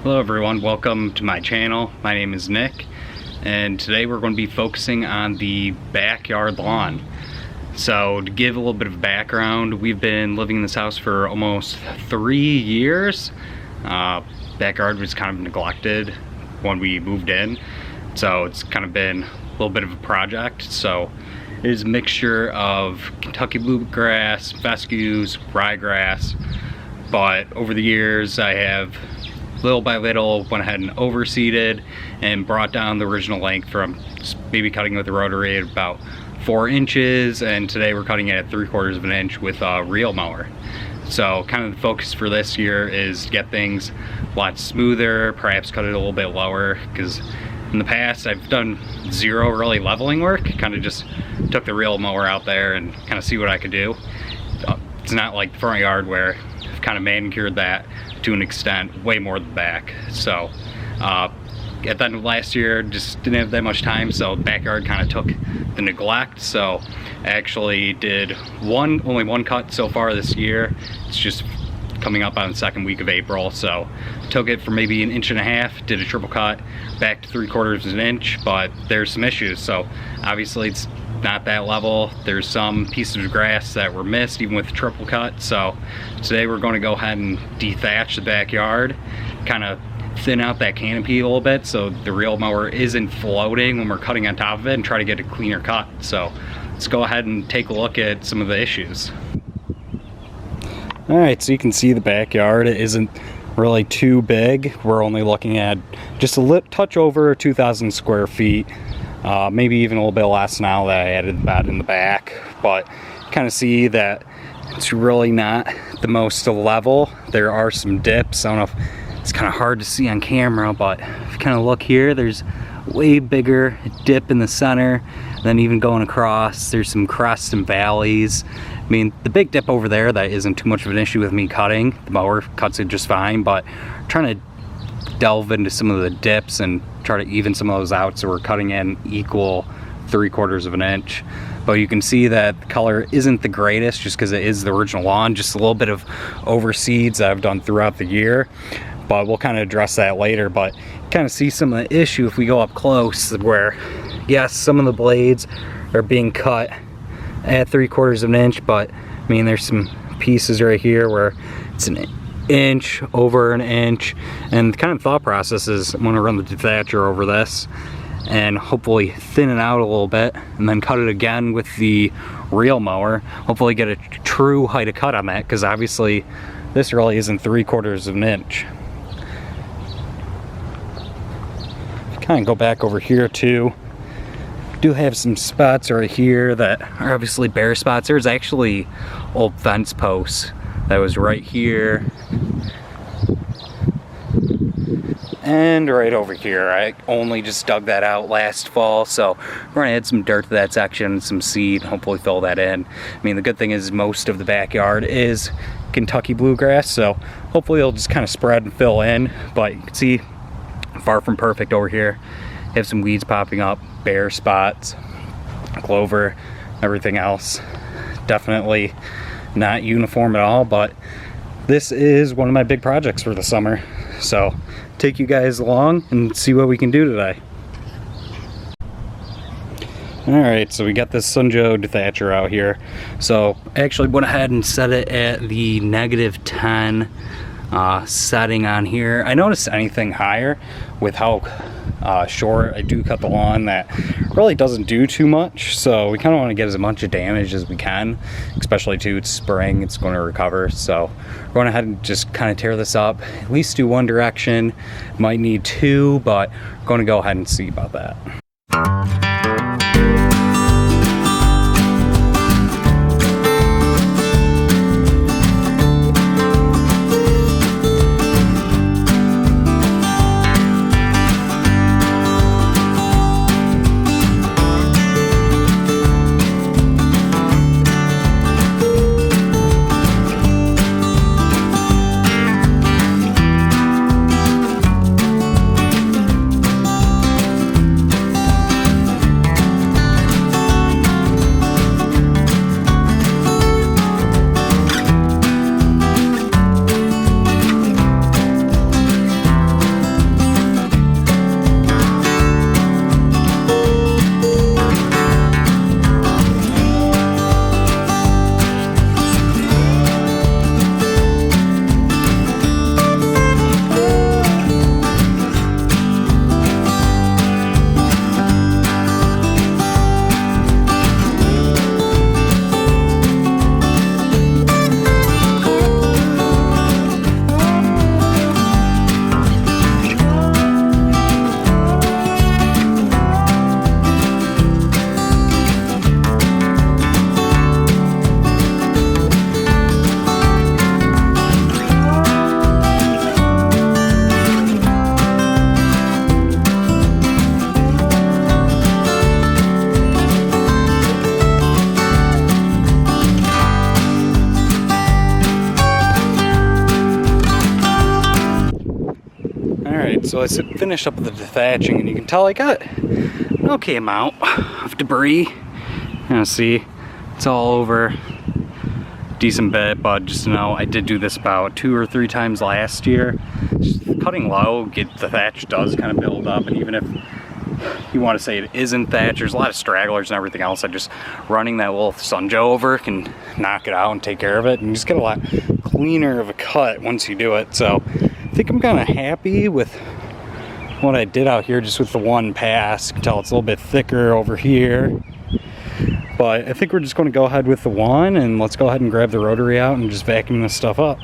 Hello everyone, welcome to my channel. My name is Nick, and today we're going to be focusing on the backyard lawn. So to give a little bit of background, we've been living in this house for almost 3 years. Backyard was kind of neglected when we moved in, so it's kind of been a little bit of a project. So it is a mixture of Kentucky bluegrass, fescues, ryegrass, but over the years I have little by little went ahead and overseeded and brought down the original length from maybe cutting with the rotary at about 4 inches, and today we're cutting it at 3/4 of an inch with a reel mower. So kind of the focus for this year is to get things a lot smoother, perhaps cut it a little bit lower, because in the past I've done zero really leveling work. Kind of just took the reel mower out there and kind of see what I could do. It's not like the front yard where I've kind of manicured that to an extent, way more than the back. So at the end of last year, just didn't have that much time, so backyard kind of took the neglect. So I actually did only one cut so far this year. It's just coming up on the second week of April, so took it for maybe 1.5 inches, did a triple cut back to 3/4 of an inch, but there's some issues. So obviously it's not that level. There's some pieces of grass that were missed even with the triple cut. So today we're going to go ahead and dethatch the backyard, kind of thin out that canopy a little bit so the reel mower isn't floating when we're cutting on top of it, and try to get a cleaner cut. So let's go ahead and take a look at some of the issues. Alright, so you can see the backyard isn't really too big. We're only looking at just a touch over 2,000 square feet. Maybe even a little bit less now that I added that in the back, but kind of see that it's really not the most level. There are some dips. I don't know if it's kind of hard to see on camera, but if you kind of look here, there's way bigger dip in the center. Then even going across, there's some crests and valleys. I mean, the big dip over there, that isn't too much of an issue with me cutting. The mower cuts it just fine, but trying to delve into some of the dips and try to even some of those out so we're cutting in equal 3/4 of an inch. But you can see that the color isn't the greatest just because it is the original lawn. Just a little bit of overseeds that I've done throughout the year, but we'll kind of address that later. But kind of see some of the issue if we go up close, where yes, some of the blades are being cut at 3/4 of an inch, but I mean there's some pieces right here where it's an inch over an inch, and the kind of thought process is I'm going to run the dethatcher over this and hopefully thin it out a little bit, and then cut it again with the reel mower, hopefully get a true height of cut on that, because obviously this really isn't 3/4 of an inch. Kind of go back over here too. Do have some spots right here that are obviously bare spots. There's actually old fence posts that was right here and right over here. I only just dug that out last fall, so we're gonna add some dirt to that section, some seed, hopefully fill that in. I mean, the good thing is most of the backyard is Kentucky bluegrass, so hopefully it'll just kind of spread and fill in. But you can see far from perfect over here. Have some weeds popping up, bare spots, clover, everything else. Definitely not uniform at all, but this is one of my big projects for the summer. So take you guys along and see what we can do today. Alright, so we got this Sunjo dethatcher out here. So I actually went ahead and set it at the -10 setting on here. I noticed anything higher with how short I do cut the lawn, that really doesn't do too much. So we kind of want to get as much damage as we can, especially too, it's spring, it's going to recover. So we're going ahead and just kind of tear this up, at least do one direction, might need two, but we're going to go ahead and see about that. Alright, so I finished up with the dethatching, and you can tell I got an okay amount of debris. You see, it's all over. Decent bit, but just to know, I did do this about 2 or 3 times last year. Just cutting low, the thatch does kind of build up, and even if you want to say it isn't thatch, there's a lot of stragglers and everything else. Just running that little Sunjo over can knock it out and take care of it, and you just get a lot cleaner of a cut once you do it. So I think I'm kind of happy with what I did out here just with the one pass. You can tell it's a little bit thicker over here. But I think we're just going to go ahead with the one, and let's go ahead and grab the rotary out and just vacuum this stuff up.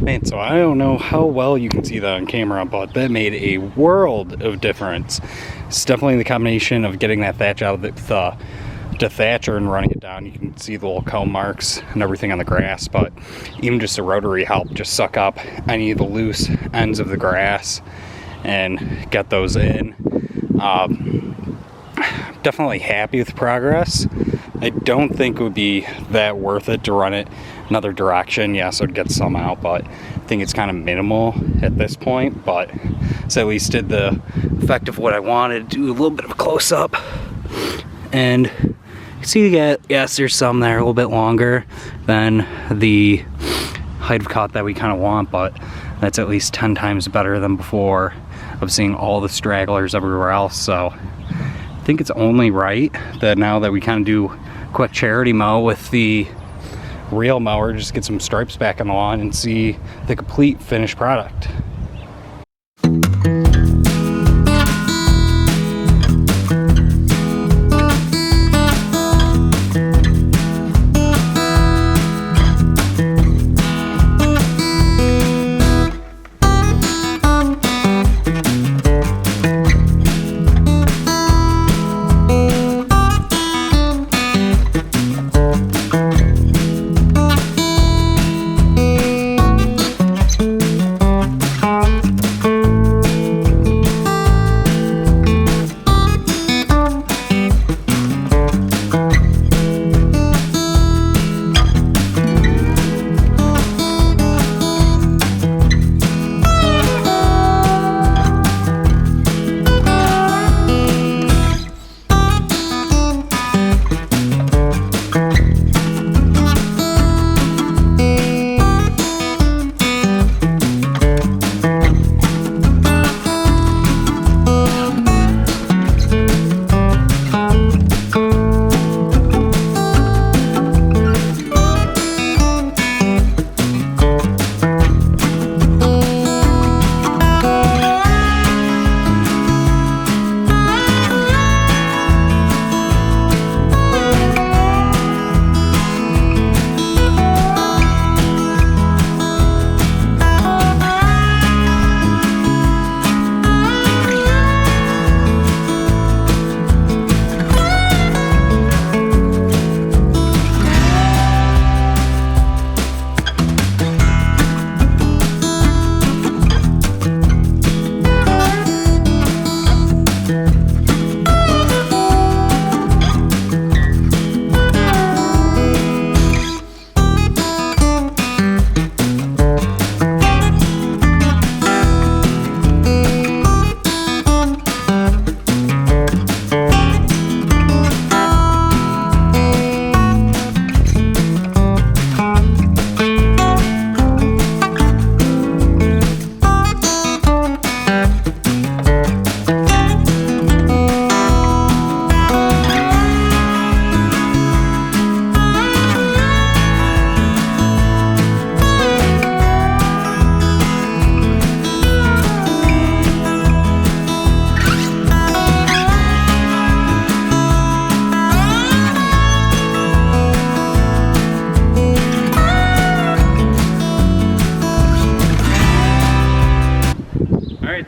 Man, so I don't know how well you can see that on camera, but that made a world of difference. It's definitely the combination of getting that thatch out of the dethatcher and running it down. You can see the little comb marks and everything on the grass, but even just a rotary helped just suck up any of the loose ends of the grass and get those in. Definitely happy with progress. I don't think it would be that worth it to run it another direction. Yes, it would get some out, but I think it's kind of minimal at this point. But so at least did the effect of what I wanted. Do a little bit of a close-up, and you see that yes, there's some there a little bit longer than the height of cut that we kind of want, but that's at least 10 times better than before of seeing all the stragglers everywhere else. So I think it's only right that now that we kind of do quick charity mow with the real mower, just get some stripes back on the lawn and see the complete finished product.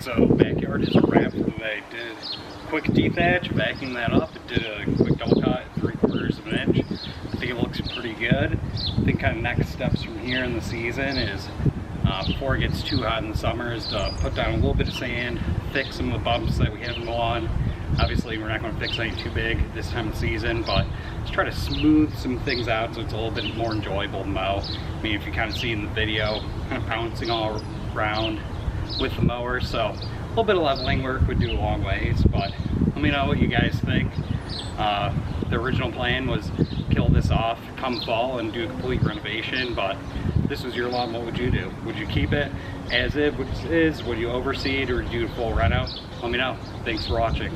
So backyard is a wrap for today. Did a quick dethatch, vacuumed that up. It did a quick double cut, 3/4 of an inch. I think it looks pretty good. I think kind of next steps from here in the season is, before it gets too hot in the summer, is to put down a little bit of sand, fix some of the bumps that we have in the lawn. Obviously, we're not going to fix anything too big this time of the season, but let's try to smooth some things out so it's a little bit more enjoyable to mow. I mean, if you kind of see in the video, kind of bouncing all around with the mower, so a little bit of leveling work would do a long ways, but let me know what you guys think. The original plan was kill this off come fall and do a complete renovation, but this was your lawn. What would you do? Would you keep it as it is? Would you overseed or do a full run out? Let me know. Thanks for watching.